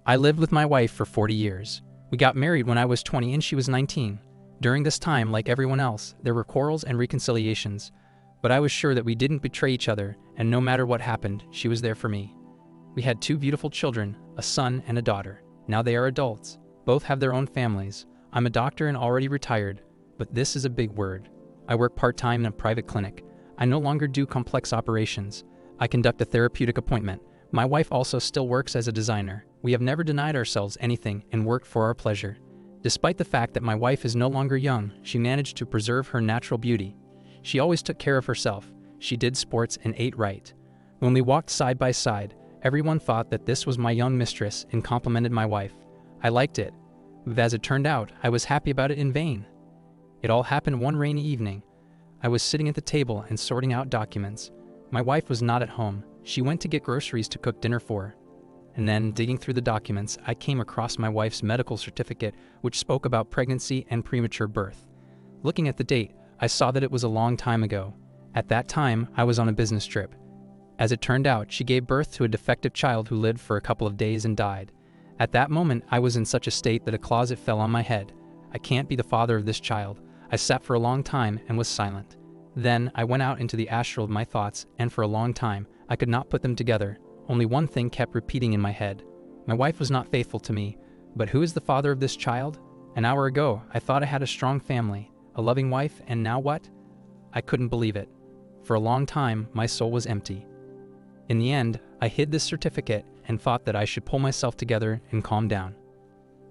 I lived with my wife for 40 years. We got married when I was 20 and she was 19. During this time, like everyone else, there were quarrels and reconciliations, but I was sure that we didn't betray each other, and no matter what happened, she was there for me. We had 2 beautiful children, a son and a daughter. Now they are adults. Both have their own families. I'm a doctor and already retired, but this is a big word. I work part-time in a private clinic. I no longer do complex operations. I conduct a therapeutic appointment. My wife also still works as a designer. We have never denied ourselves anything and worked for our pleasure. Despite the fact that my wife is no longer young, she managed to preserve her natural beauty. She always took care of herself. She did sports and ate right. When we walked side by side, everyone thought that this was my young mistress and complimented my wife. I liked it, but as it turned out, I was happy about it in vain. It all happened one rainy evening. I was sitting at the table and sorting out documents. My wife was not at home. She went to get groceries to cook dinner for. And then, digging through the documents, I came across my wife's medical certificate, which spoke about pregnancy and premature birth. Looking at the date, I saw that it was a long time ago. At that time, I was on a business trip. As it turned out, she gave birth to a defective child who lived for a couple of days and died. At that moment, I was in such a state that a closet fell on my head. I can't be the father of this child. I sat for a long time and was silent. Then, I went out into the astral of my thoughts, and for a long time, I could not put them together. Only one thing kept repeating in my head. My wife was not faithful to me, but who is the father of this child? An hour ago, I thought I had a strong family, a loving wife, and now what? I couldn't believe it. For a long time, my soul was empty. In the end, I hid this certificate and thought that I should pull myself together and calm down.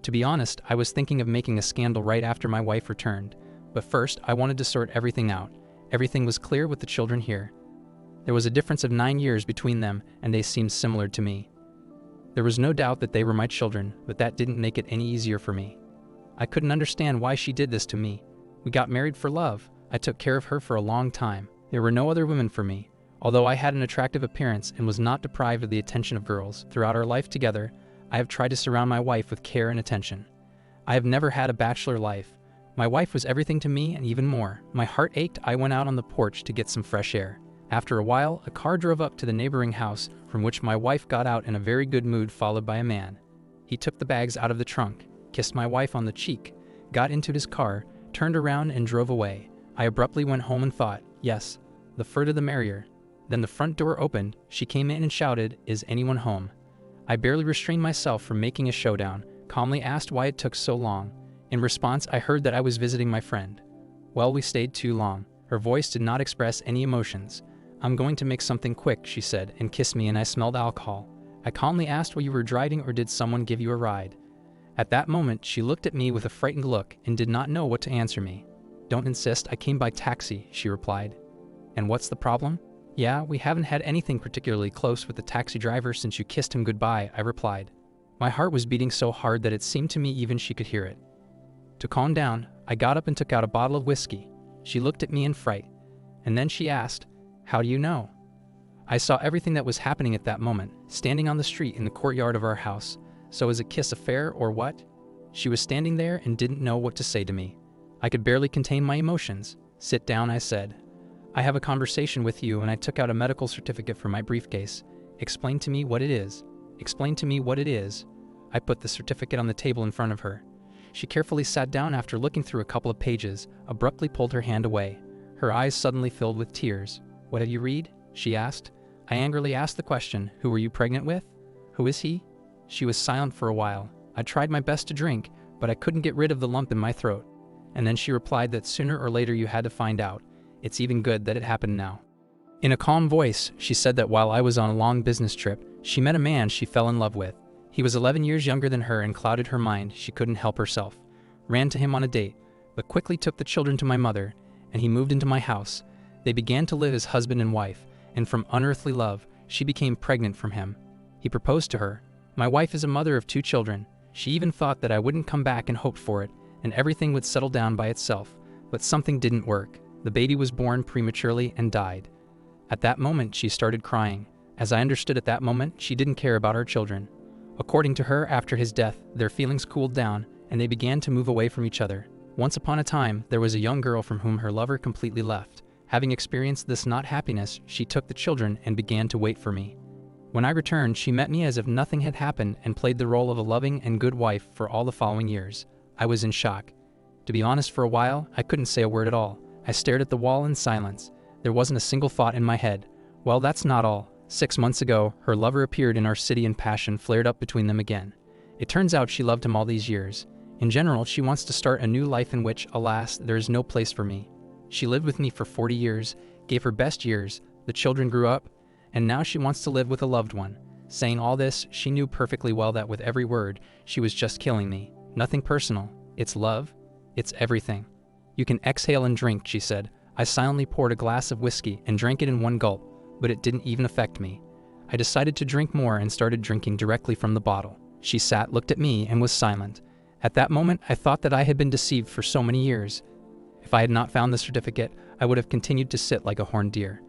To be honest, I was thinking of making a scandal right after my wife returned, but first I wanted to sort everything out. Everything was clear with the children here. There was a difference of 9 years between them, and they seemed similar to me. There was no doubt that they were my children, but that didn't make it any easier for me. I couldn't understand why she did this to me. We got married for love. I took care of her for a long time. There were no other women for me. Although I had an attractive appearance and was not deprived of the attention of girls, throughout our life together, I have tried to surround my wife with care and attention. I have never had a bachelor life. My wife was everything to me and even more. My heart ached. I went out on the porch to get some fresh air. After a while, a car drove up to the neighboring house, from which my wife got out in a very good mood, followed by a man. He took the bags out of the trunk, kissed my wife on the cheek, got into his car, turned around and drove away. I abruptly went home and thought, yes, the further the merrier. Then the front door opened. She came in and shouted, "Is anyone home?" I barely restrained myself from making a showdown, calmly asked why it took so long. In response, I heard that I was visiting my friend. Well, we stayed too long. Her voice did not express any emotions. "I'm going to make something quick," she said, and kissed me, and I smelled alcohol. I calmly asked why you were driving, or did someone give you a ride? At that moment, she looked at me with a frightened look and did not know what to answer me. "Don't insist, I came by taxi," she replied. "And what's the problem?" "Yeah, we haven't had anything particularly close with the taxi driver since you kissed him goodbye," I replied. My heart was beating so hard that it seemed to me even she could hear it. To calm down, I got up and took out a bottle of whiskey. She looked at me in fright, and then she asked, "How do you know?" I saw everything that was happening at that moment, standing on the street in the courtyard of our house. So is a kiss a fair or what? She was standing there and didn't know what to say to me. I could barely contain my emotions. "Sit down," I said. "I have a conversation with you," and I took out a medical certificate from my briefcase. "Explain to me what it is. Explain to me what it is." I put the certificate on the table in front of her. She carefully sat down after looking through a couple of pages, abruptly pulled her hand away. Her eyes suddenly filled with tears. "What did you read?" she asked. I angrily asked the question, "Who were you pregnant with? Who is he?" She was silent for a while. I tried my best to drink, but I couldn't get rid of the lump in my throat. And then she replied that sooner or later you had to find out. It's even good that it happened now. In a calm voice, she said that while I was on a long business trip, she met a man she fell in love with. He was 11 years younger than her and clouded her mind. She couldn't help herself. Ran to him on a date, but quickly took the children to my mother, and he moved into my house. They began to live as husband and wife, and from unearthly love, she became pregnant from him. He proposed to her. My wife is a mother of 2 children. She even thought that I wouldn't come back and hoped for it, and everything would settle down by itself, but something didn't work. The baby was born prematurely and died. At that moment, she started crying. As I understood at that moment, she didn't care about our children. According to her, after his death, their feelings cooled down, and they began to move away from each other. Once upon a time, there was a young girl from whom her lover completely left. Having experienced this not happiness, she took the children and began to wait for me. When I returned, she met me as if nothing had happened and played the role of a loving and good wife for all the following years. I was in shock. To be honest, for a while, I couldn't say a word at all. I stared at the wall in silence. There wasn't a single thought in my head. Well, that's not all. 6 months ago, her lover appeared in our city and passion flared up between them again. It turns out she loved him all these years. In general, she wants to start a new life in which, alas, there is no place for me. She lived with me for 40 years, gave her best years, the children grew up, and now she wants to live with a loved one. Saying all this, she knew perfectly well that with every word, she was just killing me. Nothing personal. It's love. It's everything. You can exhale and drink, she said. I silently poured a glass of whiskey and drank it in one gulp, but it didn't even affect me. I decided to drink more and started drinking directly from the bottle. She sat, looked at me, and was silent. At that moment, I thought that I had been deceived for so many years. If I had not found the certificate, I would have continued to sit like a horned deer.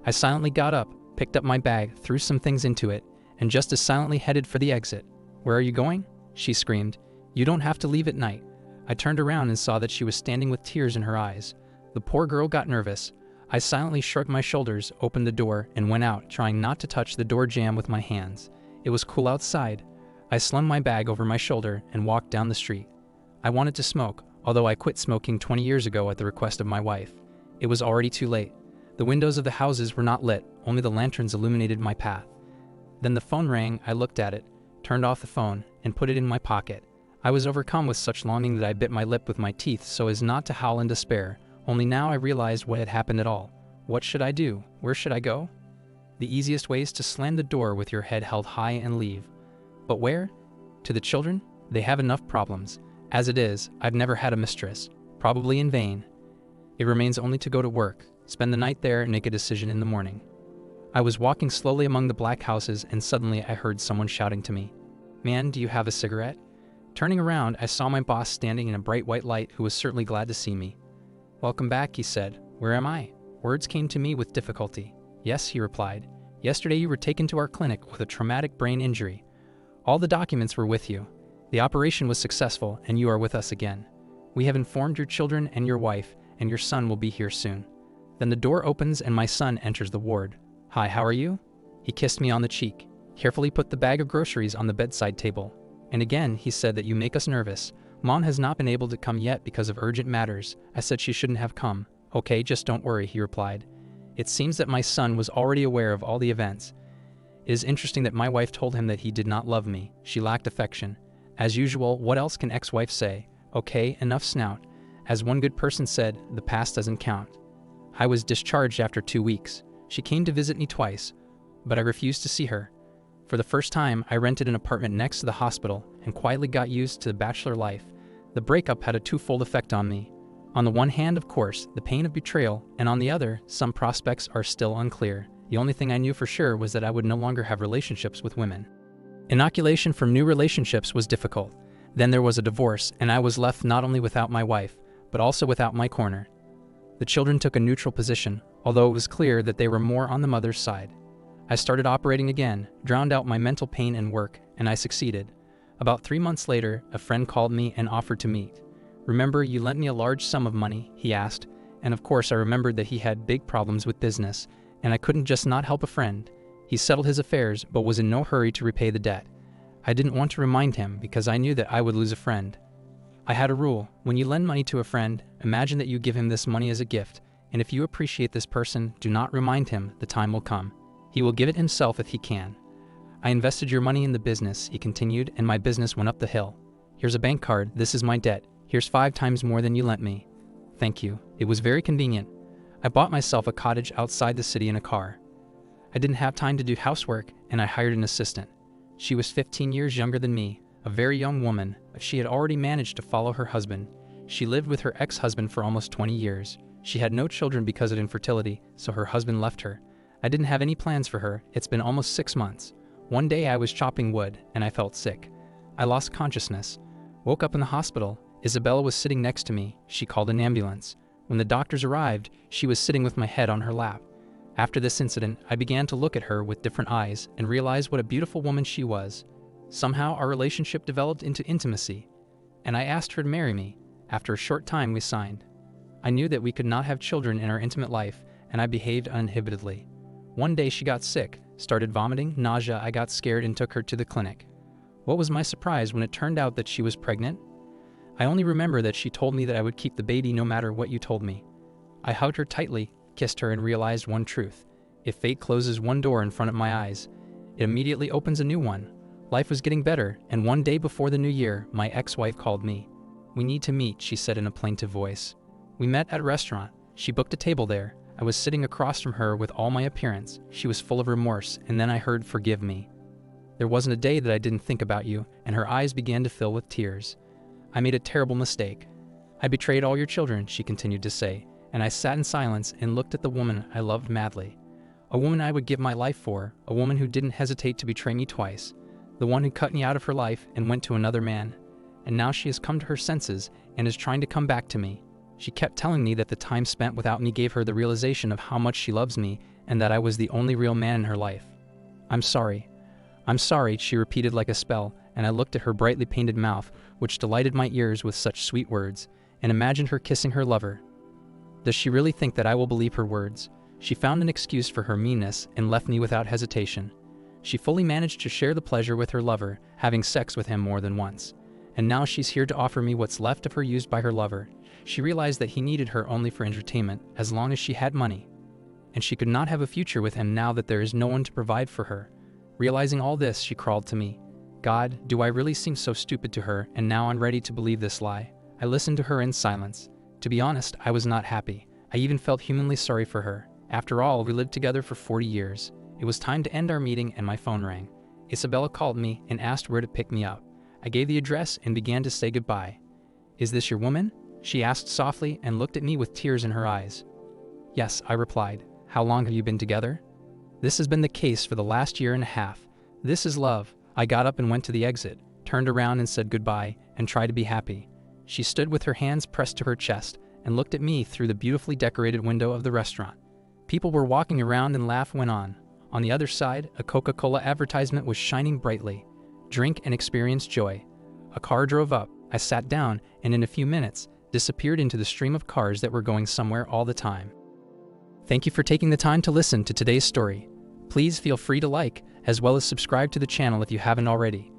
I silently got up, picked up my bag, threw some things into it, and just as silently headed for the exit. Where are you going? She screamed. You don't have to leave at night. I turned around and saw that she was standing with tears in her eyes. The poor girl got nervous. I silently shrugged my shoulders, opened the door, and went out, trying not to touch the door jamb with my hands. It was cool outside. I slung my bag over my shoulder and walked down the street. I wanted to smoke, although I quit smoking 20 years ago at the request of my wife. It was already too late. The windows of the houses were not lit, only the lanterns illuminated my path. Then the phone rang, I looked at it, turned off the phone, and put it in my pocket. I was overcome with such longing that I bit my lip with my teeth so as not to howl in despair. Only now I realized what had happened at all. What should I do? Where should I go? The easiest way is to slam the door with your head held high and leave. But where? To the children? They have enough problems. As it is, I've never had a mistress, probably in vain. It remains only to go to work, spend the night there, and make a decision in the morning. I was walking slowly among the black houses and suddenly I heard someone shouting to me, Man, do you have a cigarette? Turning around, I saw my boss standing in a bright white light who was certainly glad to see me. Welcome back, he said. Where am I? Words came to me with difficulty. Yes, he replied. Yesterday you were taken to our clinic with a traumatic brain injury. All the documents were with you. The operation was successful and you are with us again. We have informed your children and your wife, and your son will be here soon. Then the door opens and my son enters the ward. Hi, how are you? He kissed me on the cheek, carefully put the bag of groceries on the bedside table. And again, he said that you make us nervous. Mom has not been able to come yet because of urgent matters. I said she shouldn't have come. Okay, just don't worry, he replied. It seems that my son was already aware of all the events. It is interesting that my wife told him that he did not love me. She lacked affection. As usual, what else can ex-wife say? Okay, enough snout. As one good person said, the past doesn't count. I was discharged after 2 weeks. She came to visit me twice, but I refused to see her. For the first time, I rented an apartment next to the hospital and quietly got used to the bachelor life. The breakup had a twofold effect on me. On the one hand, of course, the pain of betrayal, and on the other, some prospects are still unclear. The only thing I knew for sure was that I would no longer have relationships with women. Inoculation from new relationships was difficult. Then there was a divorce, and I was left not only without my wife, but also without my corner. The children took a neutral position, although it was clear that they were more on the mother's side. I started operating again, drowned out my mental pain and work, and I succeeded. About 3 months later, a friend called me and offered to meet. Remember, you lent me a large sum of money, he asked, and of course I remembered that he had big problems with business, and I couldn't just not help a friend. He settled his affairs, but was in no hurry to repay the debt. I didn't want to remind him because I knew that I would lose a friend. I had a rule: when you lend money to a friend, imagine that you give him this money as a gift, and if you appreciate this person, do not remind him. The time will come. He will give it himself if he can. I invested your money in the business, he continued, and my business went up the hill. Here's a bank card, this is my debt. Here's 5 times more than you lent me. Thank you. It was very convenient. I bought myself a cottage outside the city in a car. I didn't have time to do housework, and I hired an assistant. She was 15 years younger than me, a very young woman, but she had already managed to follow her husband. She lived with her ex-husband for almost 20 years. She had no children because of infertility, so her husband left her. I didn't have any plans for her. It's been almost 6 months. One day I was chopping wood, and I felt sick. I lost consciousness. Woke up in the hospital. Isabella was sitting next to me. She called an ambulance. When the doctors arrived, she was sitting with my head on her lap. After this incident, I began to look at her with different eyes and realized what a beautiful woman she was. Somehow our relationship developed into intimacy, and I asked her to marry me. After a short time, we signed. I knew that we could not have children in our intimate life, and I behaved uninhibitedly. One day she got sick, started vomiting, nausea. I got scared and took her to the clinic. What was my surprise when it turned out that she was pregnant? I only remember that she told me that I would keep the baby no matter what you told me. I hugged her tightly, kissed her, and realized one truth. If fate closes one door in front of my eyes, it immediately opens a new one. Life was getting better, and one day before the new year, my ex-wife called me. "We need to meet," she said in a plaintive voice. We met at a restaurant. She booked a table there. I was sitting across from her with all my appearance. She was full of remorse, and then I heard, "Forgive me." There wasn't a day that I didn't think about you, and her eyes began to fill with tears. "I made a terrible mistake. I betrayed all your children," she continued to say, and I sat in silence and looked at the woman I loved madly. A woman I would give my life for, a woman who didn't hesitate to betray me twice, the one who cut me out of her life and went to another man. And now she has come to her senses and is trying to come back to me. She kept telling me that the time spent without me gave her the realization of how much she loves me and that I was the only real man in her life. I'm sorry, she repeated like a spell, and I looked at her brightly painted mouth, which delighted my ears with such sweet words, and imagined her kissing her lover. Does she really think that I will believe her words? She found an excuse for her meanness and left me without hesitation. She fully managed to share the pleasure with her lover, having sex with him more than once. And now she's here to offer me what's left of her used by her lover. She realized that he needed her only for entertainment, as long as she had money. And she could not have a future with him now that there is no one to provide for her. Realizing all this, she crawled to me. God, do I really seem so stupid to her, and now I'm ready to believe this lie? I listened to her in silence. To be honest, I was not happy. I even felt humanly sorry for her. After all, we lived together for 40 years. It was time to end our meeting, and my phone rang. Isabella called me and asked where to pick me up. I gave the address and began to say goodbye. "Is this your woman?" she asked softly and looked at me with tears in her eyes. "Yes," I replied. "How long have you been together?" "This has been the case for the last year and a half. This is love." I got up and went to the exit, turned around and said goodbye, and tried to be happy. She stood with her hands pressed to her chest and looked at me through the beautifully decorated window of the restaurant. People were walking around and laugh went on. On the other side, a Coca-Cola advertisement was shining brightly. "Drink and experience joy." A car drove up. I sat down and in a few minutes disappeared into the stream of cars that were going somewhere all the time. Thank you for taking the time to listen to today's story. Please feel free to like, as well as subscribe to the channel if you haven't already.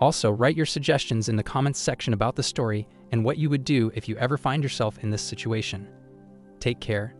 Also, write your suggestions in the comments section about the story and what you would do if you ever find yourself in this situation. Take care.